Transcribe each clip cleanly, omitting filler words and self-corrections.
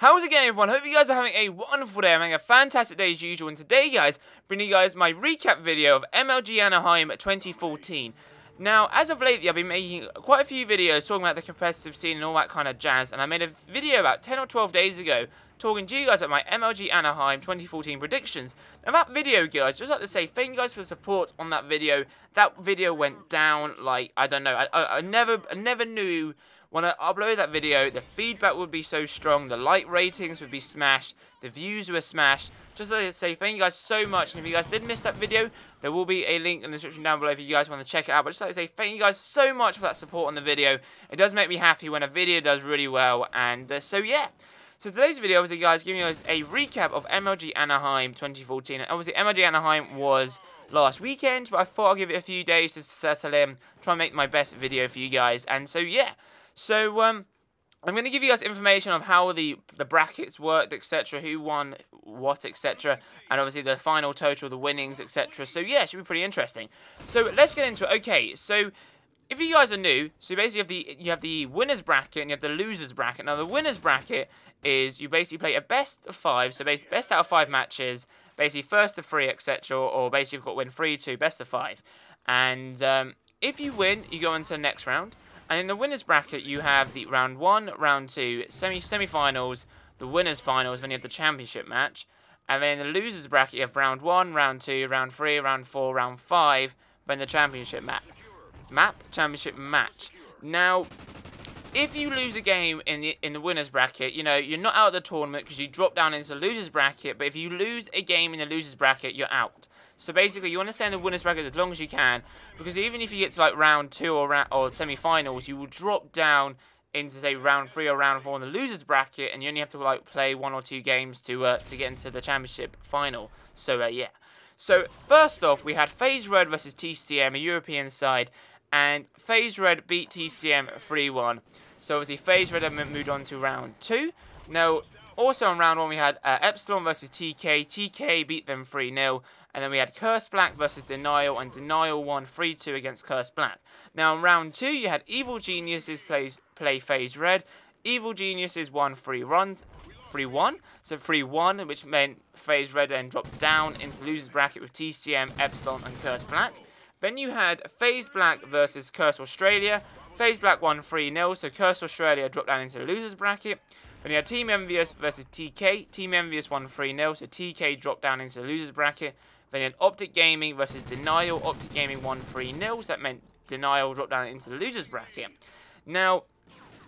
How's it going, everyone? Hope you guys are having a wonderful day. I'm having a fantastic day as usual, and today, guys, bringing you guys my recap video of MLG Anaheim 2014. Now, as of lately, I've been making quite a few videos talking about the competitive scene and all that kind of jazz, and I made a video about 10 or 12 days ago talking to you guys about my MLG Anaheim 2014 predictions. Now, that video, guys, just like to say thank you guys for the support on that video. That video went down like, I don't know, I never knew when I uploaded that video, the feedback would be so strong, the like ratings would be smashed, the views were smashed. Just like to say thank you guys so much, and if you guys did miss that video, there will be a link in the description down below if you guys want to check it out. But just like to say thank you guys so much for that support on the video. It does make me happy when a video does really well, and so yeah. So today's video is guys giving you guys a recap of MLG Anaheim 2014. And obviously MLG Anaheim was last weekend, but I thought I'd give it a few days to settle in, try and make my best video for you guys, and so yeah. So, I'm going to give you guys information of how the brackets worked, etc., who won what, etc., and obviously the final total, the winnings, etc. So, yeah, it should be pretty interesting. So, let's get into it. Okay, so, if you guys are new, so basically you have the winners bracket and you have the losers bracket. Now, the winners bracket is you basically play a best of 5, so basically best out of 5 matches, basically first to 3, etc., or basically you've got to win 3-2, best of 5. And if you win, you go into the next round. And in the winners bracket, you have the round 1, round 2, semi-finals, the winners finals, then you have the championship match. And then in the losers bracket, you have round 1, round 2, round 3, round 4, round 5, then the championship championship match. Now, if you lose a game in the winners bracket, you know, you're not out of the tournament because you drop down into the losers bracket, but if you lose a game in the losers bracket, you're out. So basically, you want to stay in the winners bracket as long as you can, because even if you get to like round 2 or semi-finals, you will drop down into say round 3 or round 4 in the losers bracket, and you only have to like play 1 or 2 games to get into the championship final. So yeah. So first off, we had FaZe Red versus TCM, a European side, and FaZe Red beat TCM 3-1. So obviously, FaZe Red have moved on to round 2. Now, also in round 1, we had Epsilon versus TK. TK beat them 3-0. And then we had Curse Black versus Denial, and Denial won 3-2 against Curse Black. Now in round 2, you had Evil Geniuses play FaZe Red. Evil Geniuses won 3-1, so 3-1, which meant FaZe Red then dropped down into the losers bracket with TCM, Epsilon, and Curse Black. Then you had FaZe Black versus Curse Australia. FaZe Black won 3-0, so Curse Australia dropped down into the losers bracket. Then you had Team Envious versus TK. Team Envious won 3-0, so TK dropped down into the losers bracket. Then you had Optic Gaming versus Denial. Optic Gaming won 3-0, so that meant Denial dropped down into the losers bracket. Now,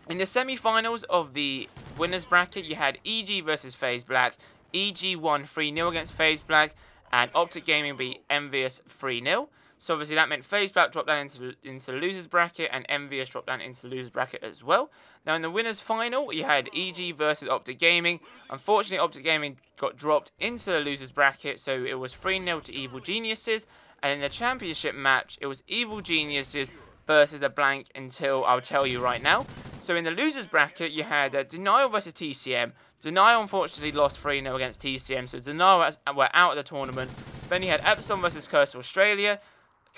in the semi-finals of the winners bracket, you had EG versus FaZe Black. EG won 3-0 against FaZe Black, and Optic Gaming beat Envious 3-0. So obviously that meant FaZe Black dropped down into the losers bracket, and Envious dropped down into the losers bracket as well. Now in the winners final, you had EG versus Optic Gaming. Unfortunately, Optic Gaming got dropped into the losers bracket, so it was 3-0 to Evil Geniuses. And in the championship match, it was Evil Geniuses versus a blank until I'll tell you right now. So in the losers bracket, you had Denial versus TCM. Denial unfortunately lost 3-0 against TCM, so Denial were out of the tournament. Then you had Epsilon versus Curse Australia.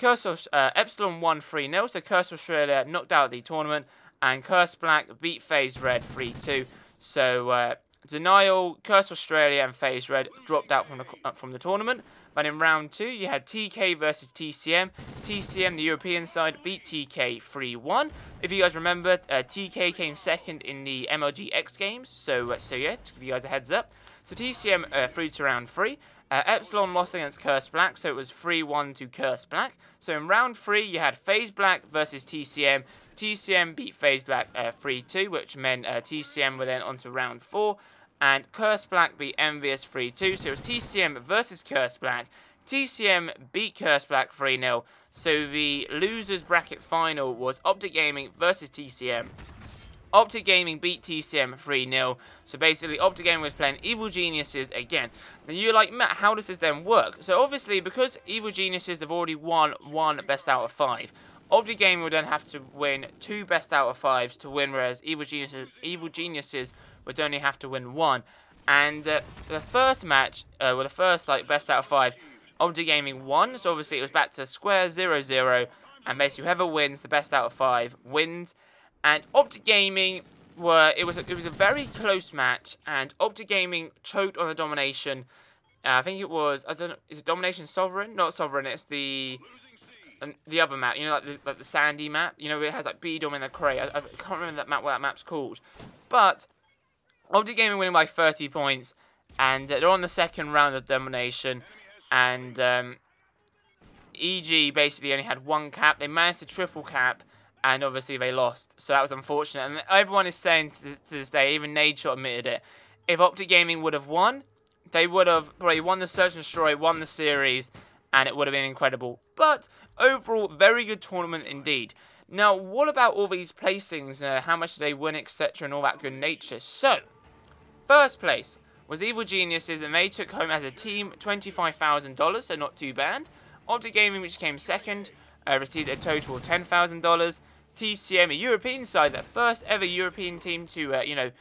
Epsilon won 3-0, so Curse Australia knocked out the tournament, and Curse Black beat FaZe Red 3-2. So Denial, Curse Australia, and FaZe Red dropped out from the tournament. But in round 2, you had TK versus TCM. TCM, the European side, beat TK 3-1. If you guys remember, TK came second in the MLG X games. So yeah, to give you guys a heads up. So TCM through to round 3. Epsilon lost against Curse Black, so it was 3-1 to Curse Black. So in round 3, you had FaZe Black versus TCM. TCM beat FaZe Black 3-2, which meant TCM were then on to round 4. And Curse Black beat Envious 3-2, so it was TCM versus Curse Black. TCM beat Curse Black 3-0, so the losers bracket final was Optic Gaming versus TCM. Optic Gaming beat TCM 3-0. So basically, Optic Gaming was playing Evil Geniuses again. Now you're like, Matt, how does this then work? So obviously, because Evil Geniuses have already won 1 best out of 5, Optic Gaming would then have to win 2 best out of 5s to win, whereas Evil Geniuses would only have to win 1. And the first match, the first best out of 5, Optic Gaming won. So obviously, it was back to square 0-0, and basically whoever wins the best out of 5 wins. And Optic Gaming it was a very close match, and Optic Gaming choked on the domination. I think it was, I don't know, is it Domination Sovereign? Not Sovereign, it's the other map, you know, like the sandy map. You know, it has like B-Dom in the crate. I can't remember that map, what that map's called. But Optic Gaming winning by 30 points, and they're on the second round of domination, and EG basically only had one cap. They managed to triple cap, and obviously they lost. So that was unfortunate. And everyone is saying to this day, even Nadeshot admitted it, if Optic Gaming would have won, they would have probably won the Search and Destroy, won the series, and it would have been incredible. But overall, very good tournament indeed. Now, what about all these placings? How much did they win, etc., and all that good nature? So, first place was Evil Geniuses, and they took home as a team $25,000, so not too bad. Optic Gaming, which came second, received a total of $10,000. TCM, a European side, their first ever European team to, to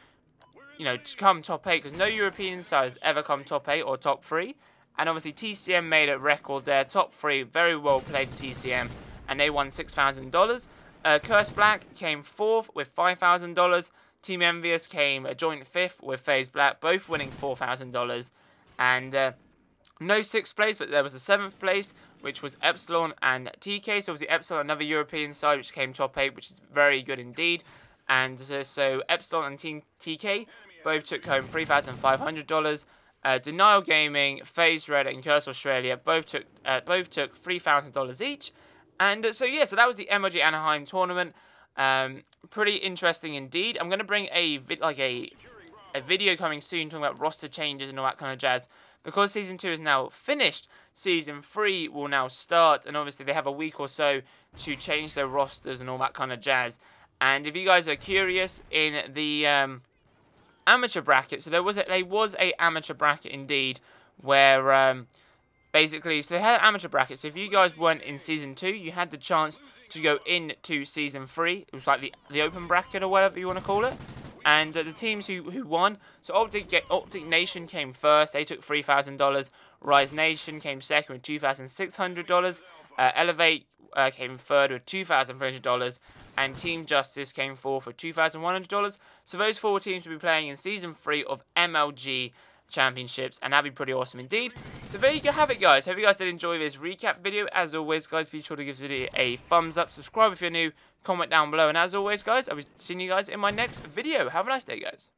come top 8, because no European side has ever come top 8 or top 3. And obviously TCM made a record there, top 3, very well played TCM, and they won $6,000. Curse Black came 4th with $5,000. Team Envious came a joint 5th with FaZe Black, both winning $4,000. And no 6th place, but there was a 7th place, which was Epsilon and TK. So obviously Epsilon, another European side, which came top 8, which is very good indeed. And so Epsilon and Team TK both took home $3,500. Denial Gaming, FaZe Red, and Curse Australia both took $3,000 each. And so that was the MLG Anaheim tournament. Pretty interesting indeed. I'm going to bring a video coming soon talking about roster changes and all that kind of jazz. Because Season 2 is now finished, Season 3 will now start, and obviously they have a week or so to change their rosters and all that kind of jazz. And if you guys are curious, in the amateur bracket, so there was a amateur bracket indeed, where basically, so they had an amateur bracket, so if you guys weren't in Season 2, you had the chance to go into Season 3. It was like the open bracket or whatever you want to call it. And the teams who won, so Optic Nation came first, they took $3,000. Rise Nation came second with $2,600. Elevate came third with $2,300. And Team Justice came fourth with $2,100. So those 4 teams will be playing in Season 3 of MLG Championships, and that'd be pretty awesome indeed. So there you have it, guys. Hope you guys did enjoy this recap video. As always, guys, be sure to give this video a thumbs up, subscribe if you're new, comment down below, and as always, guys, I'll be seeing you guys in my next video. Have a nice day, guys.